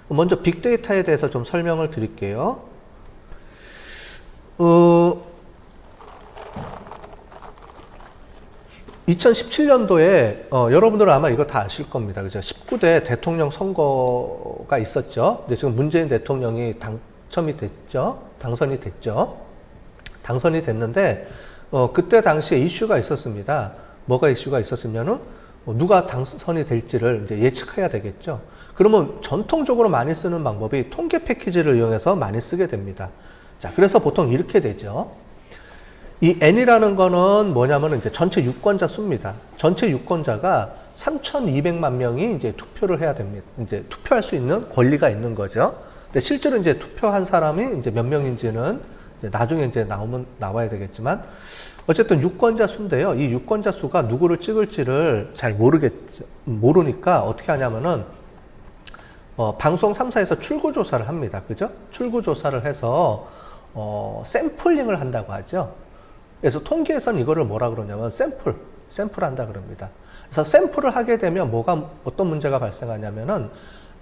먼저 빅데이터에 대해서 좀 설명을 드릴게요. 2017년도에 여러분들은 아마 이거 다 아실 겁니다. 그죠? 19대 대통령 선거가 있었죠. 근데 지금 문재인 대통령이 당선이 됐죠. 당선이 됐는데 그때 당시에 이슈가 있었습니다. 뭐가 이슈가 있었으면은 누가 당선이 될지를 이제 예측해야 되겠죠. 그러면 전통적으로 많이 쓰는 방법이 통계 패키지를 이용해서 많이 쓰게 됩니다. 자, 그래서 보통 이렇게 되죠. 이 N이라는 거는 뭐냐면 이제 전체 유권자 수입니다. 전체 유권자가 3,200만 명이 이제 투표를 해야 됩니다. 이제 투표할 수 있는 권리가 있는 거죠. 근데 실제로 이제 투표한 사람이 이제 몇 명인지는 이제 나중에 이제 나와야 되겠지만 어쨌든 유권자 수인데요. 이 유권자 수가 누구를 찍을지를 잘 모르니까 어떻게 하냐면은 방송 3사에서 출구조사를 합니다. 그죠? 출구조사를 해서 샘플링을 한다고 하죠. 그래서 통계에서는 이거를 뭐라 그러냐면 샘플 한다 그럽니다. 그래서 샘플을 하게 되면 어떤 문제가 발생하냐면은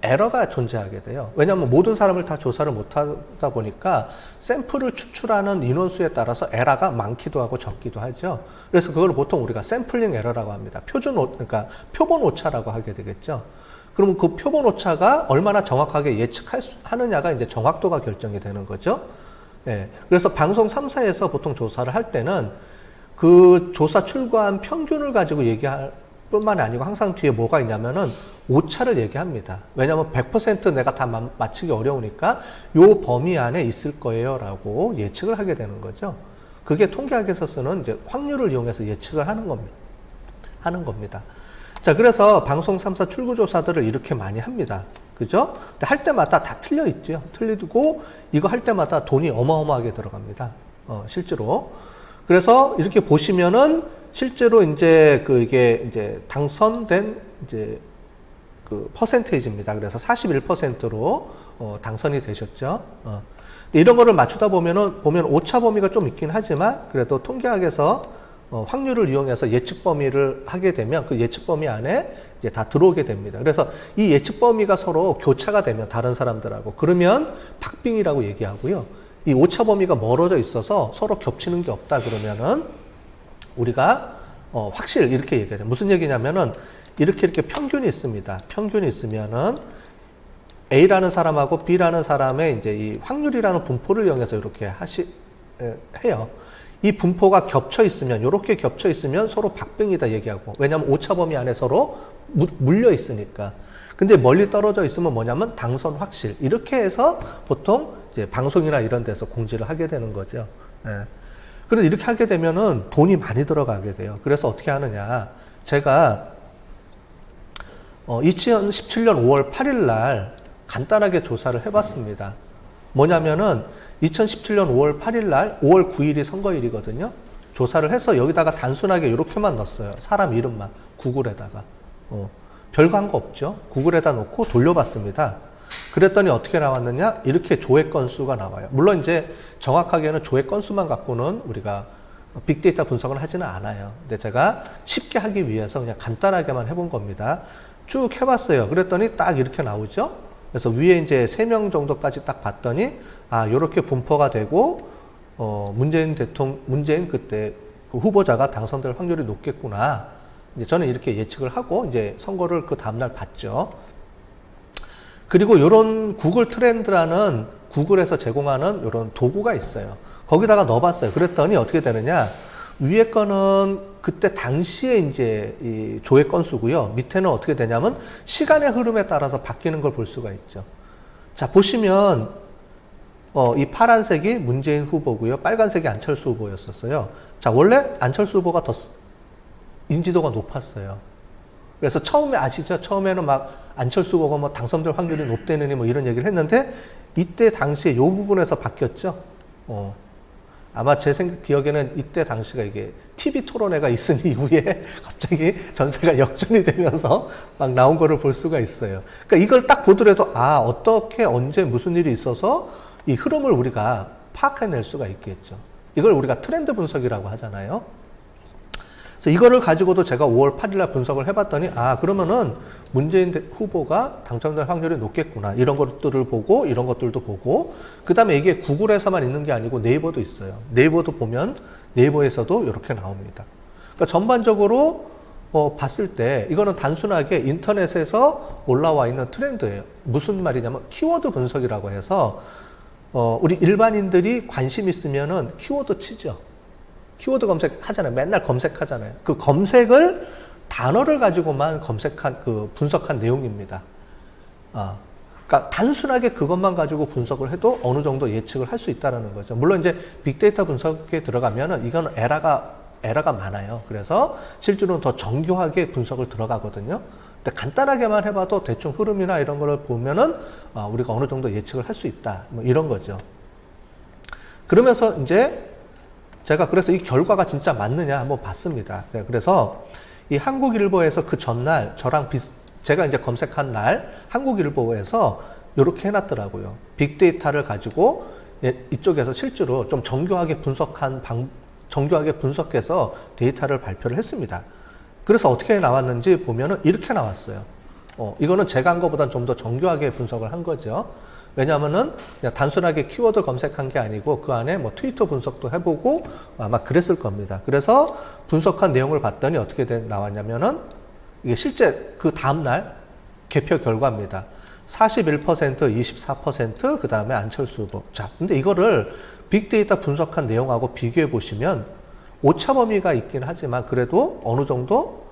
에러가 존재하게 돼요. 왜냐하면 모든 사람을 다 조사를 못 하다 보니까 샘플을 추출하는 인원수에 따라서 에러가 많기도 하고 적기도 하죠. 그래서 그걸 보통 우리가 샘플링 에러라고 합니다. 그러니까 표본 오차라고 하게 되겠죠. 그러면 그 표본 오차가 얼마나 정확하게 예측하느냐가 이제 정확도가 결정이 되는 거죠. 예, 그래서 방송 3사에서 보통 조사를 할 때는 그 조사 출구한 평균을 가지고 얘기할 뿐만 아니고 항상 뒤에 뭐가 있냐면은 오차를 얘기합니다. 왜냐하면 100% 내가 다 맞추기 어려우니까 요 범위 안에 있을 거예요 라고 예측을 하게 되는 거죠. 그게 통계학에서 쓰는 이제 확률을 이용해서 예측을 하는 겁니다. 자, 그래서 방송 3사 출구조사들을 이렇게 많이 합니다. 그죠? 근데 할 때마다 다 틀려 있죠. 틀리고 이거 할 때마다 돈이 어마어마하게 들어갑니다. 실제로. 그래서 이렇게 보시면은 실제로 이제 이게 이제 당선된 이제 그 퍼센테이지입니다. 그래서 41%로 당선이 되셨죠. 근데 이런 거를 맞추다 보면 오차 범위가 좀 있긴 하지만 그래도 통계학에서 확률을 이용해서 예측 범위를 하게 되면 그 예측 범위 안에 이제 다 들어오게 됩니다. 그래서 이 예측 범위가 서로 교차가 되면 다른 사람들하고 그러면 박빙이라고 얘기하고요. 이 오차 범위가 멀어져 있어서 서로 겹치는 게 없다 그러면은 우리가 확실 이렇게 얘기하죠. 무슨 얘기냐면은 이렇게 평균이 있습니다. 평균이 있으면은 A라는 사람하고 B라는 사람의 이제 이 확률이라는 분포를 이용해서 이렇게 해요. 이 분포가 겹쳐 있으면, 이렇게 겹쳐 있으면 서로 박빙이다 얘기하고. 왜냐하면 오차 범위 안에 서로 물려 있으니까. 근데 멀리 떨어져 있으면 뭐냐면 당선 확실. 이렇게 해서 보통 이제 방송이나 이런 데서 공지를 하게 되는 거죠. 예. 그런데 이렇게 하게 되면은 돈이 많이 들어가게 돼요. 그래서 어떻게 하느냐. 제가 2017년 5월 8일 날 간단하게 조사를 해봤습니다. 뭐냐면은 2017년 5월 8일 날 5월 9일이 선거일이거든요. 조사를 해서 여기다가 단순하게 이렇게만 넣었어요. 사람 이름만 구글에다가 별거 한 거 없죠. 구글에다 놓고 돌려봤습니다. 그랬더니 어떻게 나왔느냐? 이렇게 조회 건수가 나와요. 물론 이제 정확하게는 조회 건수만 갖고는 우리가 빅데이터 분석을 하지는 않아요. 근데 제가 쉽게 하기 위해서 그냥 간단하게만 해본 겁니다. 쭉 해봤어요. 그랬더니 딱 이렇게 나오죠. 그래서 위에 이제 3명 정도까지 딱 봤더니 요렇게 분포가 되고 문재인 그때 그 후보자가 당선될 확률이 높겠구나. 이제 저는 이렇게 예측을 하고 이제 선거를 그 다음날 봤죠. 그리고 요런 구글 트렌드라는 구글에서 제공하는 요런 도구가 있어요. 거기다가 넣어봤어요. 그랬더니 어떻게 되느냐? 위에 거는 그때 당시에 이제 이 조회 건수고요. 밑에는 어떻게 되냐면 시간의 흐름에 따라서 바뀌는 걸 볼 수가 있죠. 자, 보시면 이 파란색이 문재인 후보고요. 빨간색이 안철수 후보였었어요. 자, 원래 안철수 후보가 더 인지도가 높았어요. 그래서 처음에 아시죠? 처음에는 막 안철수 후보가 뭐 당선될 확률이 높다느니 뭐 이런 얘기를 했는데 이때 당시에 이 부분에서 바뀌었죠. 아마 제 기억에는 이때 당시가 이게 TV 토론회가 있은 이후에 갑자기 전세가 역전이 되면서 막 나온 거를 볼 수가 있어요. 그러니까 이걸 딱 보더라도 어떻게 언제 무슨 일이 있어서 이 흐름을 우리가 파악해낼 수가 있겠죠. 이걸 우리가 트렌드 분석이라고 하잖아요. 그래서 그래서 이거를 가지고도 제가 5월 8일 날 분석을 해봤더니, 아, 그러면은 문재인 후보가 당첨될 확률이 높겠구나. 이런 것들을 보고, 이런 것들도 보고, 그 다음에 이게 구글에서만 있는 게 아니고 네이버도 있어요. 네이버도 보면 네이버에서도 이렇게 나옵니다. 그러니까 전반적으로 봤을 때 이거는 단순하게 인터넷에서 올라와 있는 트렌드예요. 무슨 말이냐면 키워드 분석이라고 해서 우리 일반인들이 관심 있으면은 키워드 치죠. 키워드 검색 하잖아요. 맨날 검색하잖아요. 그 검색을 단어를 가지고만 분석한 내용입니다. 그러니까 단순하게 그것만 가지고 분석을 해도 어느 정도 예측을 할 수 있다는 거죠. 물론 이제 빅데이터 분석에 들어가면은 이건 에러가 많아요. 그래서 실제로는 더 정교하게 분석을 들어가거든요. 근데 간단하게만 해봐도 대충 흐름이나 이런 걸 보면은 우리가 어느 정도 예측을 할 수 있다. 뭐 이런 거죠. 그러면서 이제 제가 그래서 이 결과가 진짜 맞느냐 한번 봤습니다. 그래서 이 한국일보에서 그 전날 제가 이제 검색한 날 한국일보에서 이렇게 해놨더라고요. 빅데이터를 가지고 이쪽에서 실제로 좀 정교하게 분석해서 데이터를 발표를 했습니다. 그래서 어떻게 나왔는지 보면은 이렇게 나왔어요. 이거는 제가 한 것보다는 좀 더 정교하게 분석을 한 거죠. 왜냐하면은 그냥 단순하게 키워드 검색한 게 아니고 그 안에 뭐 트위터 분석도 해보고 아마 그랬을 겁니다. 그래서 분석한 내용을 봤더니 어떻게 나왔냐면은 이게 실제 그 다음날 개표 결과입니다. 41%, 24%, 그 다음에 안철수 후보. 자, 근데 이거를 빅데이터 분석한 내용하고 비교해 보시면 오차 범위가 있긴 하지만 그래도 어느 정도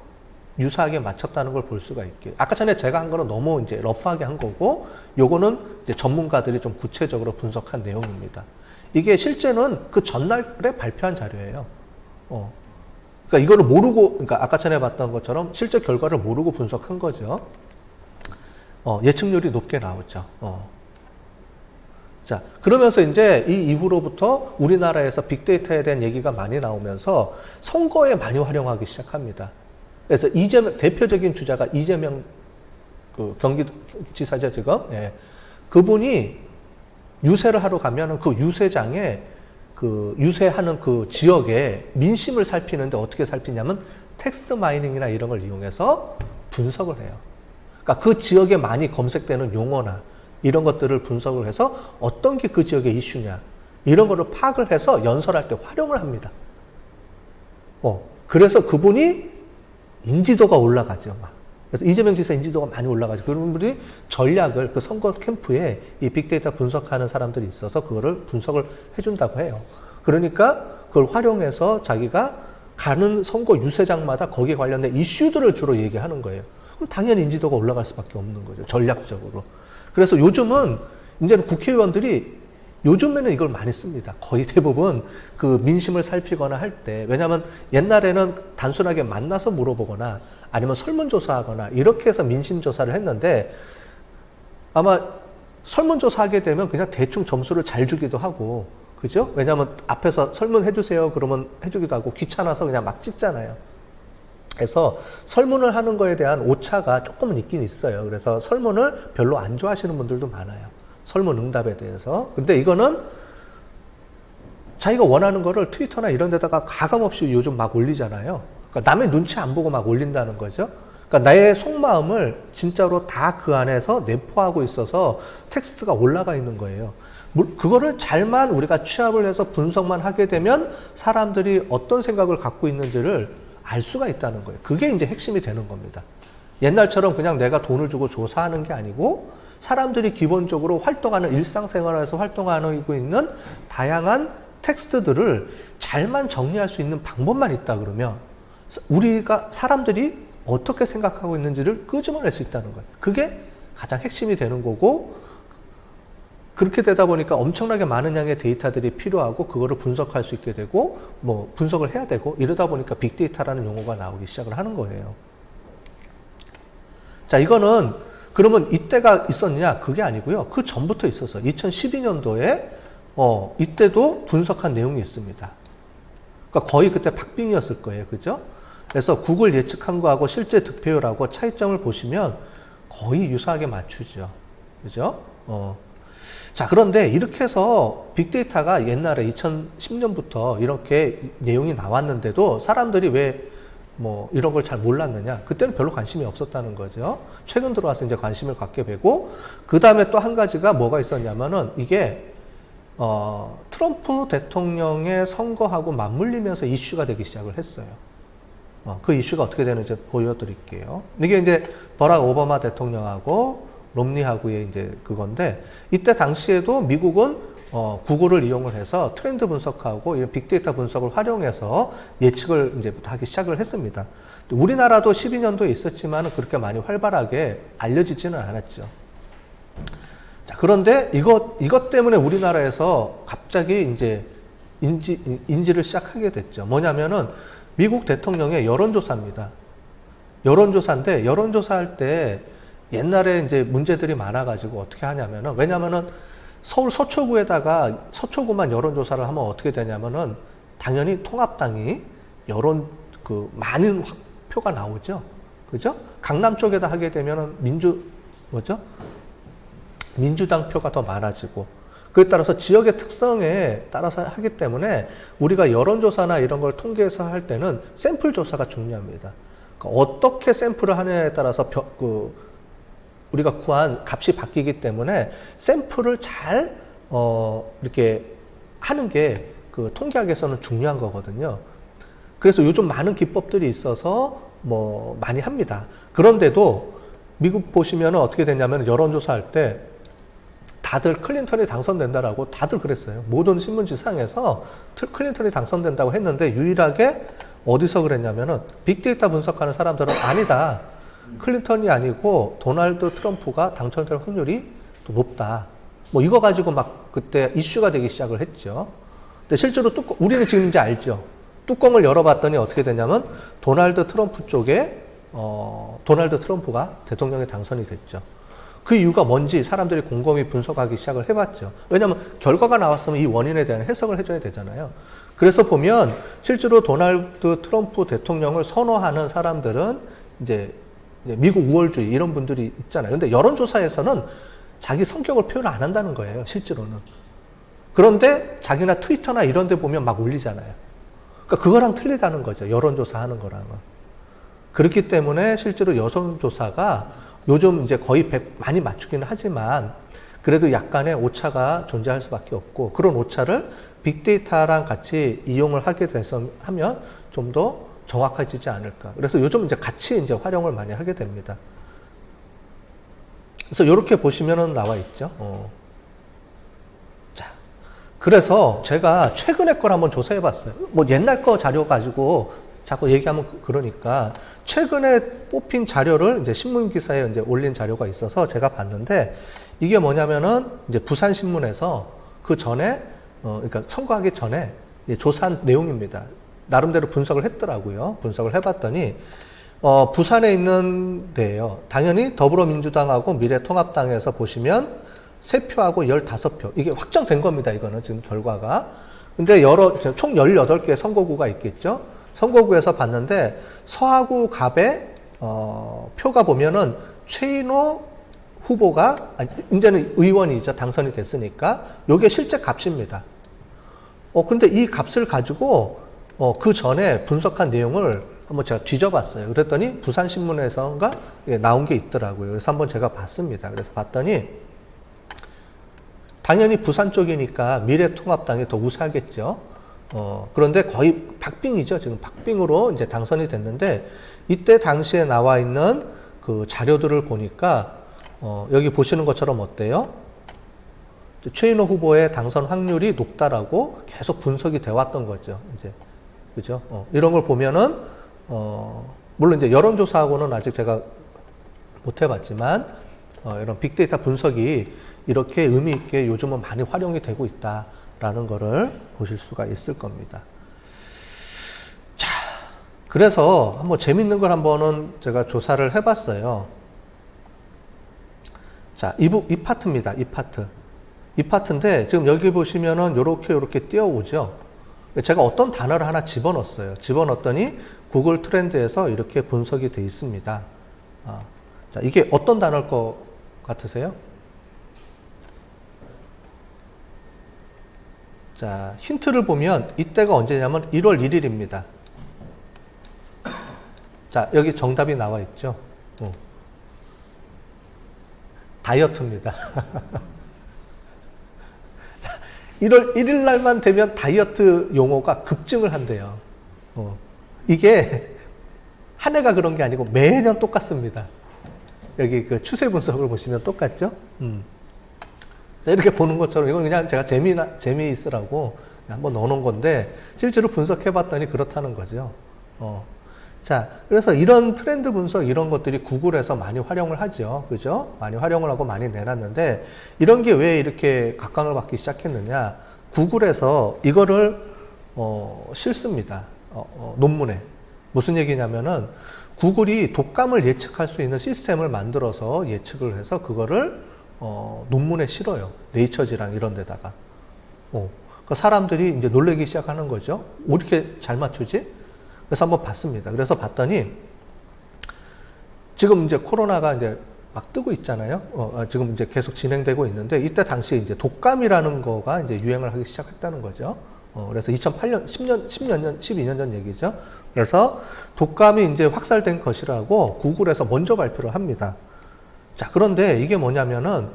유사하게 맞췄다는 걸 볼 수가 있게. 아까 전에 제가 한 거는 너무 이제 러프하게 한 거고, 요거는 이제 전문가들이 좀 구체적으로 분석한 내용입니다. 이게 실제는 그 전날에 발표한 자료예요. 그러니까 이거를 모르고, 그러니까 아까 전에 봤던 것처럼 실제 결과를 모르고 분석한 거죠. 예측률이 높게 나오죠. 자, 그러면서 이제 이 이후로부터 우리나라에서 빅데이터에 대한 얘기가 많이 나오면서 선거에 많이 활용하기 시작합니다. 그래서 대표적인 주자가 이재명 경기지사죠, 지금. 예. 그분이 유세를 하러 가면은 그 유세장에 유세하는 그 지역에 민심을 살피는데 어떻게 살피냐면 텍스트 마이닝이나 이런 걸 이용해서 분석을 해요. 그러니까 그 지역에 많이 검색되는 용어나 이런 것들을 분석을 해서 어떤 게 그 지역의 이슈냐 이런 거를 파악을 해서 연설할 때 활용을 합니다. 그래서 그분이 인지도가 올라가죠. 그래서 이재명 지사 인지도가 많이 올라가죠. 그런 분들이 전략을 그 선거 캠프에 이 빅데이터 분석하는 사람들이 있어서 그거를 분석을 해준다고 해요. 그러니까 그걸 활용해서 자기가 가는 선거 유세장마다 거기에 관련된 이슈들을 주로 얘기하는 거예요. 그럼 당연히 인지도가 올라갈 수밖에 없는 거죠. 전략적으로. 그래서 요즘은 이제는 국회의원들이 요즘에는 이걸 많이 씁니다. 거의 대부분 그 민심을 살피거나 할 때, 왜냐하면 옛날에는 단순하게 만나서 물어보거나 아니면 설문조사하거나 이렇게 해서 민심조사를 했는데 아마 설문조사하게 되면 그냥 대충 점수를 잘 주기도 하고, 그죠? 왜냐하면 앞에서 설문해주세요 그러면 해주기도 하고 귀찮아서 그냥 막 찍잖아요. 그래서 설문을 하는 거에 대한 오차가 조금은 있긴 있어요. 그래서 설문을 별로 안 좋아하시는 분들도 많아요. 설문 응답에 대해서. 근데 이거는 자기가 원하는 거를 트위터나 이런 데다가 가감없이 요즘 막 올리잖아요. 그러니까 남의 눈치 안 보고 막 올린다는 거죠. 그러니까 나의 속마음을 진짜로 다 그 안에서 내포하고 있어서 텍스트가 올라가 있는 거예요. 그거를 잘만 우리가 취합을 해서 분석만 하게 되면 사람들이 어떤 생각을 갖고 있는지를 알 수가 있다는 거예요. 그게 이제 핵심이 되는 겁니다. 옛날처럼 그냥 내가 돈을 주고 조사하는 게 아니고 사람들이 기본적으로 활동하는 일상생활에서 활동하고 있는 다양한 텍스트들을 잘만 정리할 수 있는 방법만 있다 그러면 우리가 사람들이 어떻게 생각하고 있는지를 끄집어낼 수 있다는 거예요. 그게 가장 핵심이 되는 거고, 그렇게 되다 보니까 엄청나게 많은 양의 데이터들이 필요하고 그거를 분석할 수 있게 되고 뭐 분석을 해야 되고 이러다 보니까 빅데이터라는 용어가 나오기 시작을 하는 거예요. 자, 이거는 그러면 이때가 있었느냐? 그게 아니고요. 그 전부터 있었어요. 2012년도에 이때도 분석한 내용이 있습니다. 그러니까 거의 그때 박빙이었을 거예요. 그죠? 그래서 구글 예측한 거하고 실제 득표율하고 차이점을 보시면 거의 유사하게 맞추죠. 그죠? 자, 그런데 이렇게 해서 빅데이터가 옛날에 2010년부터 이렇게 내용이 나왔는데도 사람들이 왜 뭐 이런 걸 잘 몰랐느냐? 그때는 별로 관심이 없었다는 거죠. 최근 들어와서 이제 관심을 갖게 되고, 그 다음에 또 한 가지가 뭐가 있었냐면은 이게 트럼프 대통령의 선거하고 맞물리면서 이슈가 되기 시작을 했어요. 그 이슈가 어떻게 되는지 보여드릴게요. 이게 이제 버락 오바마 대통령하고 롬니하고의 이제 그건데, 이때 당시에도 미국은 구글을 이용을 해서 트렌드 분석하고 이런 빅데이터 분석을 활용해서 예측을 이제 하기 시작을 했습니다. 우리나라도 12년도에 있었지만 그렇게 많이 활발하게 알려지지는 않았죠. 자, 그런데 이것 때문에 우리나라에서 갑자기 이제 인지를 시작하게 됐죠. 뭐냐면은 미국 대통령의 여론조사입니다. 여론조사인데, 여론조사할 때 옛날에 이제 문제들이 많아가지고 어떻게 하냐면은, 왜냐면은 서울 서초구만 여론조사를 하면 어떻게 되냐면은, 당연히 통합당이 많은 표가 나오죠. 그죠? 강남 쪽에다 하게 되면은 민주당 표가 더 많아지고, 그에 따라서 지역의 특성에 따라서 하기 때문에 우리가 여론조사나 이런 걸 통계해서 할 때는 샘플 조사가 중요합니다. 그러니까 어떻게 샘플을 하느냐에 따라서 우리가 구한 값이 바뀌기 때문에 샘플을 잘 이렇게 하는 게 그 통계학에서는 중요한 거거든요. 그래서 요즘 많은 기법들이 있어서 뭐 많이 합니다. 그런데도 미국 보시면 어떻게 되냐면, 여론조사할 때 다들 클린턴이 당선된다라고 다들 그랬어요. 모든 신문지 상에서 클린턴이 당선된다고 했는데, 유일하게 어디서 그랬냐면은 빅데이터 분석하는 사람들은 아니다. 클린턴이 아니고 도널드 트럼프가 당선될 확률이 더 높다. 뭐 이거 가지고 막 그때 이슈가 되기 시작을 했죠. 근데 실제로 우리는 지금 이제 알죠. 뚜껑을 열어봤더니 어떻게 되냐면 도널드 트럼프 쪽에 도널드 트럼프가 대통령에 당선이 됐죠. 그 이유가 뭔지 사람들이 곰곰이 분석하기 시작을 해봤죠. 왜냐하면 결과가 나왔으면 이 원인에 대한 해석을 해줘야 되잖아요. 그래서 보면 실제로 도널드 트럼프 대통령을 선호하는 사람들은 이제 미국 우월주의 이런 분들이 있잖아요. 근데 여론조사에서는 자기 성격을 표현 안 한다는 거예요, 실제로는. 그런데 자기나 트위터나 이런 데 보면 막 올리잖아요. 그러니까 그거랑 틀리다는 거죠, 여론조사 하는 거랑은. 그렇기 때문에 실제로 여론조사가 요즘 이제 거의 100 많이 맞추기는 하지만 그래도 약간의 오차가 존재할 수밖에 없고, 그런 오차를 빅데이터랑 같이 이용을 하게 돼서 하면 좀 더 정확해지지 않을까. 그래서 요즘 이제 같이 이제 활용을 많이 하게 됩니다. 그래서 이렇게 보시면은 나와 있죠. 자, 그래서 제가 최근에 걸 한번 조사해 봤어요. 뭐 옛날 거 자료 가지고 자꾸 얘기하면 그러니까 최근에 뽑힌 자료를 이제 신문 기사에 이제 올린 자료가 있어서 제가 봤는데, 이게 뭐냐면은 이제 부산신문에서 그 전에 그러니까 선거하기 전에 조사한 내용입니다. 나름대로 분석을 했더라고요. 분석을 해봤더니 부산에 있는 데예요. 당연히 더불어민주당하고 미래통합당에서 보시면 3표하고 15표. 이게 확정된 겁니다. 이거는 지금 결과가. 근데 총 18개의 선거구가 있겠죠. 선거구에서 봤는데 서하구 갑의 표가 보면은 최인호 후보가 이제는 의원이죠. 당선이 됐으니까 요게 실제 값입니다. 근데 이 값을 가지고 그 전에 분석한 내용을 한번 제가 뒤져봤어요. 그랬더니 부산신문에서인가 나온 게 있더라고요. 그래서 한번 제가 봤습니다. 그래서 봤더니 당연히 부산 쪽이니까 미래통합당이 더 우세하겠죠. 그런데 거의 박빙이죠. 지금 박빙으로 이제 당선이 됐는데, 이때 당시에 나와 있는 그 자료들을 보니까 여기 보시는 것처럼 어때요? 최인호 후보의 당선 확률이 높다라고 계속 분석이 돼 왔던 거죠. 이제 그죠? 이런 걸 보면은 물론 이제 여론조사하고는 아직 제가 못 해봤지만 이런 빅데이터 분석이 이렇게 의미 있게 요즘은 많이 활용이 되고 있다라는 거를 보실 수가 있을 겁니다. 자, 그래서 한번 재밌는 걸 한번은 제가 조사를 해봤어요. 자, 이 파트입니다. 이 파트. 이 파트인데 지금 여기 보시면은 요렇게 뛰어오죠. 제가 어떤 단어를 하나 집어넣었어요. 집어넣었더니 구글 트렌드에서 이렇게 분석이 되어 있습니다. 자, 이게 어떤 단어일 것 같으세요? 자, 힌트를 보면 이때가 언제냐면 1월 1일입니다. 자, 여기 정답이 나와 있죠. 다이어트입니다. 1월 1일 날만 되면 다이어트 용어가 급증을 한대요. 이게 한 해가 그런 게 아니고 매년 똑같습니다. 여기 그 추세 분석을 보시면 똑같죠? 자, 이렇게 보는 것처럼 이건 그냥 제가 재미있으라고 한번 넣어놓은 건데 실제로 분석해 봤더니 그렇다는 거죠. 자, 그래서 이런 트렌드 분석 이런 것들이 구글에서 많이 활용을 하죠. 그죠? 많이 활용을 하고 많이 내놨는데 이런 게 왜 이렇게 각광을 받기 시작했느냐? 구글에서 이거를 실습니다. 논문에. 무슨 얘기냐면은 구글이 독감을 예측할 수 있는 시스템을 만들어서 예측을 해서 그거를 논문에 실어요. 네이처지랑 이런 데다가. 그 사람들이 이제 놀래기 시작하는 거죠. 왜 이렇게 잘 맞추지? 그래서 한번 봤습니다. 그래서 봤더니 지금 이제 코로나가 이제 막 뜨고 있잖아요. 지금 이제 계속 진행되고 있는데 이때 당시에 이제 독감이라는 거가 이제 유행을 하기 시작했다는 거죠. 그래서 2008년, 12년 전 얘기죠. 그래서 독감이 이제 확산된 것이라고 구글에서 먼저 발표를 합니다. 자, 그런데 이게 뭐냐면은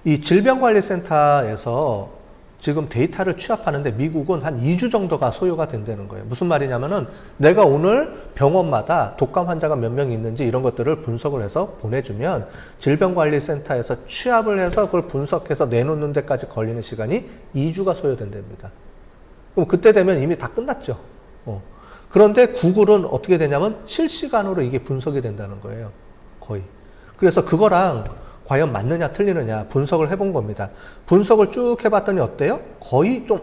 이 질병관리센터에서 지금 데이터를 취합하는데 미국은 한 2주 정도가 소요가 된다는 거예요. 무슨 말이냐면은 내가 오늘 병원마다 독감 환자가 몇 명 있는지 이런 것들을 분석을 해서 보내주면 질병관리센터에서 취합을 해서 그걸 분석해서 내놓는 데까지 걸리는 시간이 2주가 소요된답니다. 그럼 그때 되면 이미 다 끝났죠. 그런데 구글은 어떻게 되냐면 실시간으로 이게 분석이 된다는 거예요. 거의. 그래서 그거랑 과연 맞느냐 틀리느냐 분석을 해본 겁니다. 분석을 쭉 해봤더니 어때요? 거의 좀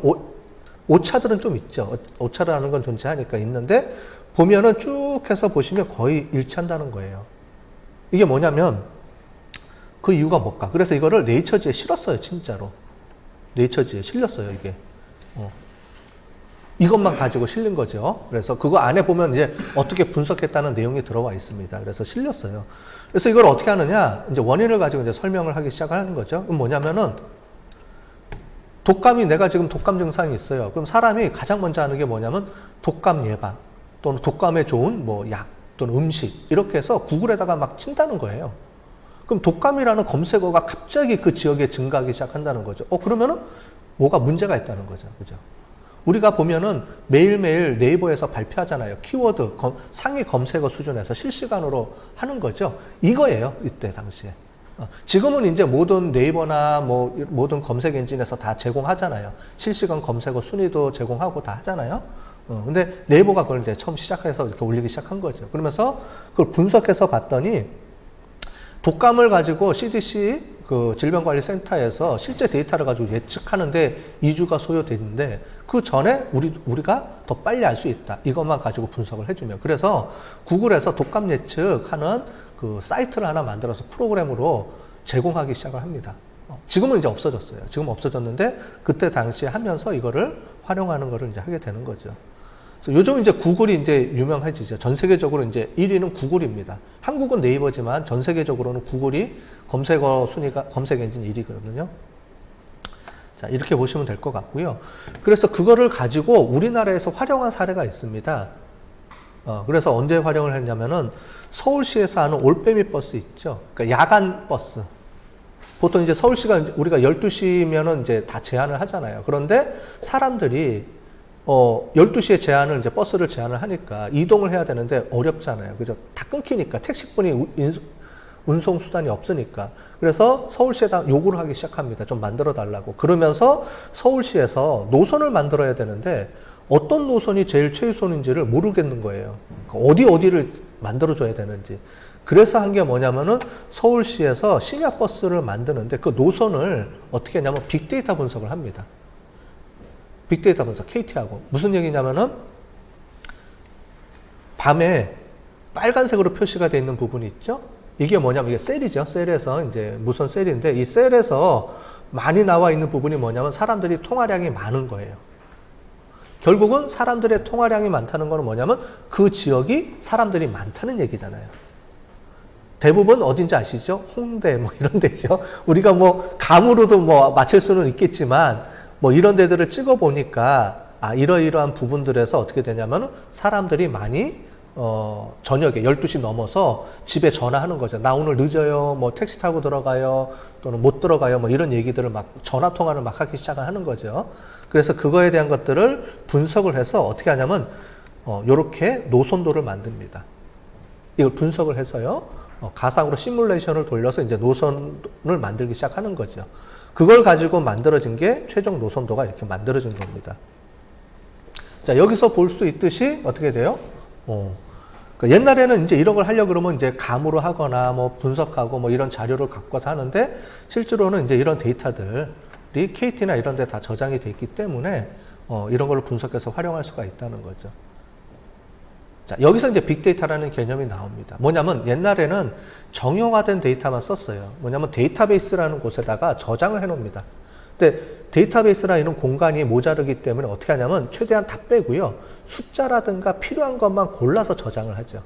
오차들은 좀 있죠. 오차라는 건 존재하니까 있는데 보면은 쭉 해서 보시면 거의 일치한다는 거예요. 이게 뭐냐면 그 이유가 뭘까? 그래서 이거를 네이처지에 실었어요. 진짜로. 네이처지에 실렸어요. 이게. 이것만 가지고 실린 거죠. 그래서 그거 안에 보면 이제 어떻게 분석했다는 내용이 들어와 있습니다. 그래서 실렸어요. 그래서 이걸 어떻게 하느냐? 이제 원인을 가지고 이제 설명을 하기 시작하는 거죠. 그럼 뭐냐면은 독감이 내가 지금 독감 증상이 있어요. 그럼 사람이 가장 먼저 하는 게 뭐냐면 독감 예방 또는 독감에 좋은 뭐 약 또는 음식 이렇게 해서 구글에다가 막 친다는 거예요. 그럼 독감이라는 검색어가 갑자기 그 지역에 증가하기 시작한다는 거죠. 그러면은 뭐가 문제가 있다는 거죠. 그죠? 우리가 보면은 매일매일 네이버에서 발표하잖아요. 키워드, 상위 검색어 수준에서 실시간으로 하는 거죠. 이거예요. 이때 당시에. 지금은 이제 모든 네이버나 뭐 모든 검색 엔진에서 다 제공하잖아요. 실시간 검색어 순위도 제공하고 다 하잖아요. 근데 네이버가 그걸 이제 처음 시작해서 이렇게 올리기 시작한 거죠. 그러면서 그걸 분석해서 봤더니 독감을 가지고 CDC 그 질병관리센터에서 실제 데이터를 가지고 예측하는데 2주가 소요됐는데 그 전에 우리가 더 빨리 알 수 있다. 이것만 가지고 분석을 해주면. 그래서 구글에서 독감 예측하는 그 사이트를 하나 만들어서 프로그램으로 제공하기 시작을 합니다. 지금은 이제 없어졌어요. 지금 없어졌는데 그때 당시에 하면서 이거를 활용하는 거를 이제 하게 되는 거죠. 그래서 요즘 이제 구글이 이제 유명해지죠. 전 세계적으로 이제 1위는 구글입니다. 한국은 네이버지만 전 세계적으로는 구글이 검색어 순위가 검색 엔진 1위거든요. 자, 이렇게 보시면 될 것 같고요. 그래서 그거를 가지고 우리나라에서 활용한 사례가 있습니다. 그래서 언제 활용을 했냐면은 서울시에서 하는 올빼미 버스 있죠. 그러니까 야간 버스. 보통 이제 서울시가 우리가 12시면은 이제 다 제한을 하잖아요. 그런데 사람들이 12시에 제한을 이제 버스를 제한을 하니까 이동을 해야 되는데 어렵잖아요. 그죠? 다 끊기니까 택시뿐이 운송 수단이 없으니까. 그래서 서울시에다 요구를 하기 시작합니다. 좀 만들어 달라고. 그러면서 서울시에서 노선을 만들어야 되는데 어떤 노선이 제일 최우선인지를 모르겠는 거예요. 그러니까 어디를 만들어 줘야 되는지. 그래서 한 게 뭐냐면은 서울시에서 심야버스를 만드는데 그 노선을 어떻게 했냐면 빅데이터 분석을 합니다. 빅데이터 분석, KT하고. 무슨 얘기냐면은 밤에 빨간색으로 표시가 되어 있는 부분이 있죠? 이게 뭐냐면 이게 셀이죠. 셀에서 이제 무선 셀인데 이 셀에서 많이 나와 있는 부분이 뭐냐면 사람들이 통화량이 많은 거예요. 결국은 사람들의 통화량이 많다는 거는 뭐냐면 그 지역이 사람들이 많다는 얘기잖아요. 대부분 어딘지 아시죠? 홍대 뭐 이런 데죠. 우리가 뭐 감으로도 뭐 맞출 수는 있겠지만 뭐 이런 데들을 찍어 보니까 이러이러한 부분들에서 어떻게 되냐면 사람들이 많이 저녁에 12시 넘어서 집에 전화하는 거죠. 나 오늘 늦어요. 뭐 택시 타고 들어가요. 또는 못 들어가요. 뭐 이런 얘기들을 막 전화 통화를 막 하기 시작하는 거죠. 그래서 그거에 대한 것들을 분석을 해서 어떻게 하냐면 요렇게 노선도를 만듭니다. 이걸 분석을 해서요. 가상으로 시뮬레이션을 돌려서 이제 노선을 만들기 시작하는 거죠. 그걸 가지고 만들어진 게 최종 노선도가 이렇게 만들어진 겁니다. 자, 여기서 볼 수 있듯이 어떻게 돼요? 그러니까 옛날에는 이제 이런 걸 하려고 그러면 이제 감으로 하거나 뭐 분석하고 뭐 이런 자료를 갖고서 하는데 실제로는 이제 이런 데이터들이 KT나 이런 데 다 저장이 돼 있기 때문에 이런 걸 분석해서 활용할 수가 있다는 거죠. 자, 여기서 이제 빅데이터라는 개념이 나옵니다. 뭐냐면 옛날에는 정형화된 데이터만 썼어요. 뭐냐면 데이터베이스라는 곳에다가 저장을 해 놓습니다. 근데 데이터베이스나 이런 공간이 모자르기 때문에 어떻게 하냐면 최대한 다 빼고요. 숫자라든가 필요한 것만 골라서 저장을 하죠.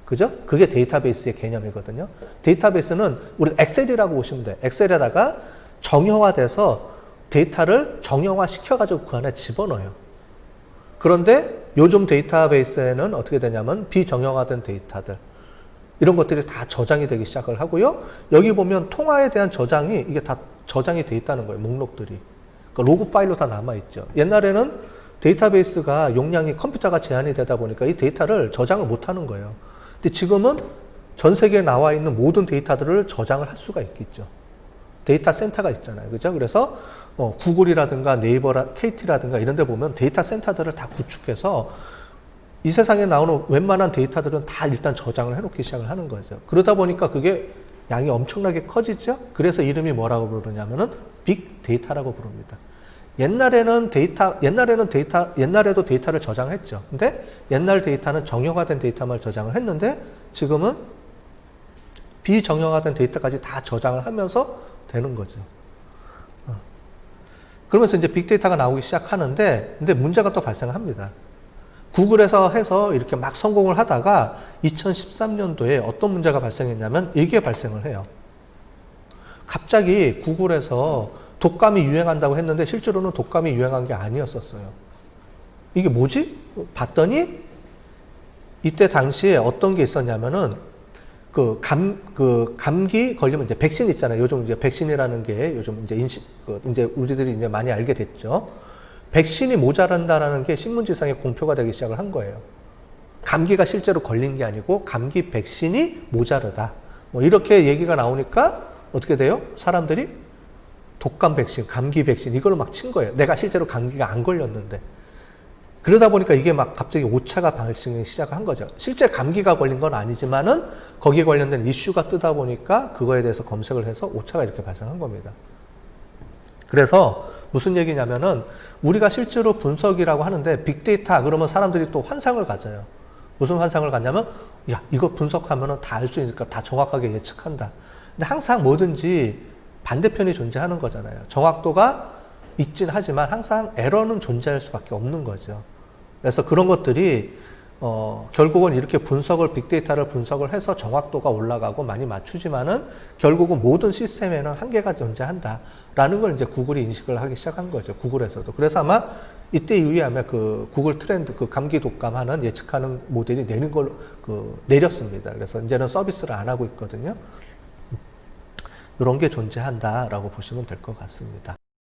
그죠? 그게 데이터베이스의 개념이거든요. 데이터베이스는 우리 엑셀이라고 보시면 돼요. 엑셀에다가 정형화돼서 데이터를 정형화 시켜가지고 그 안에 집어넣어요. 그런데 요즘 데이터베이스에는 어떻게 되냐면 비정형화된 데이터들 이런 것들이 다 저장이 되기 시작을 하고요. 여기 보면 통화에 대한 저장이 이게 다 저장이 돼 있다는 거예요. 목록들이. 그러니까 로그 파일로 다 남아있죠. 옛날에는 데이터베이스가 용량이 컴퓨터가 제한이 되다 보니까 이 데이터를 저장을 못 하는 거예요. 근데 지금은 전 세계에 나와 있는 모든 데이터들을 저장을 할 수가 있겠죠. 데이터 센터가 있잖아요. 그죠? 그래서 구글이라든가 네이버라, KT라든가 이런 데 보면 데이터 센터들을 다 구축해서 이 세상에 나오는 웬만한 데이터들은 다 일단 저장을 해놓기 시작을 하는 거죠. 그러다 보니까 그게 양이 엄청나게 커지죠. 그래서 이름이 뭐라고 부르냐면은 빅데이터라고 부릅니다. 옛날에도 데이터를 저장했죠. 근데 옛날 데이터는 정형화된 데이터만 저장을 했는데 지금은 비정형화된 데이터까지 다 저장을 하면서 되는 거죠. 그러면서 이제 빅데이터가 나오기 시작하는데, 근데 문제가 또 발생합니다. 구글에서 해서 이렇게 막 성공을 하다가 2013년도에 어떤 문제가 발생했냐면 이게 발생을 해요. 갑자기 구글에서 독감이 유행한다고 했는데 실제로는 독감이 유행한 게 아니었었어요. 이게 뭐지? 봤더니 이때 당시에 어떤 게 있었냐면은 감기 걸리면 이제 백신 있잖아요. 요즘 이제 백신이라는 게 요즘 이제 이제 우리들이 이제 많이 알게 됐죠. 백신이 모자란다라는 게 신문지상에 공표가 되기 시작을 한 거예요. 감기가 실제로 걸린 게 아니고 감기 백신이 모자르다. 뭐 이렇게 얘기가 나오니까 어떻게 돼요? 사람들이 독감 백신, 감기 백신 이걸 막 친 거예요. 내가 실제로 감기가 안 걸렸는데. 그러다 보니까 이게 막 갑자기 오차가 발생하기 시작한 거죠. 실제 감기가 걸린 건 아니지만은 거기에 관련된 이슈가 뜨다 보니까 그거에 대해서 검색을 해서 오차가 이렇게 발생한 겁니다. 그래서 무슨 얘기냐면은 우리가 실제로 분석이라고 하는데 빅데이터 그러면 사람들이 또 환상을 가져요. 무슨 환상을 갖냐면 야 이거 분석하면은 다 알 수 있으니까 다 정확하게 예측한다. 근데 항상 뭐든지 반대편이 존재하는 거잖아요. 정확도가 있긴 하지만 항상 에러는 존재할 수밖에 없는 거죠. 그래서 그런 것들이 결국은 이렇게 빅데이터를 분석을 해서 정확도가 올라가고 많이 맞추지만은 결국은 모든 시스템에는 한계가 존재한다라는 걸 이제 구글이 인식을 하기 시작한 거죠. 구글에서도. 그래서 아마 이때 이후에 아마 그 구글 트렌드 감기 독감하는 예측하는 모델이 내렸습니다. 그래서 이제는 서비스를 안 하고 있거든요. 이런 게 존재한다라고 보시면 될 것 같습니다.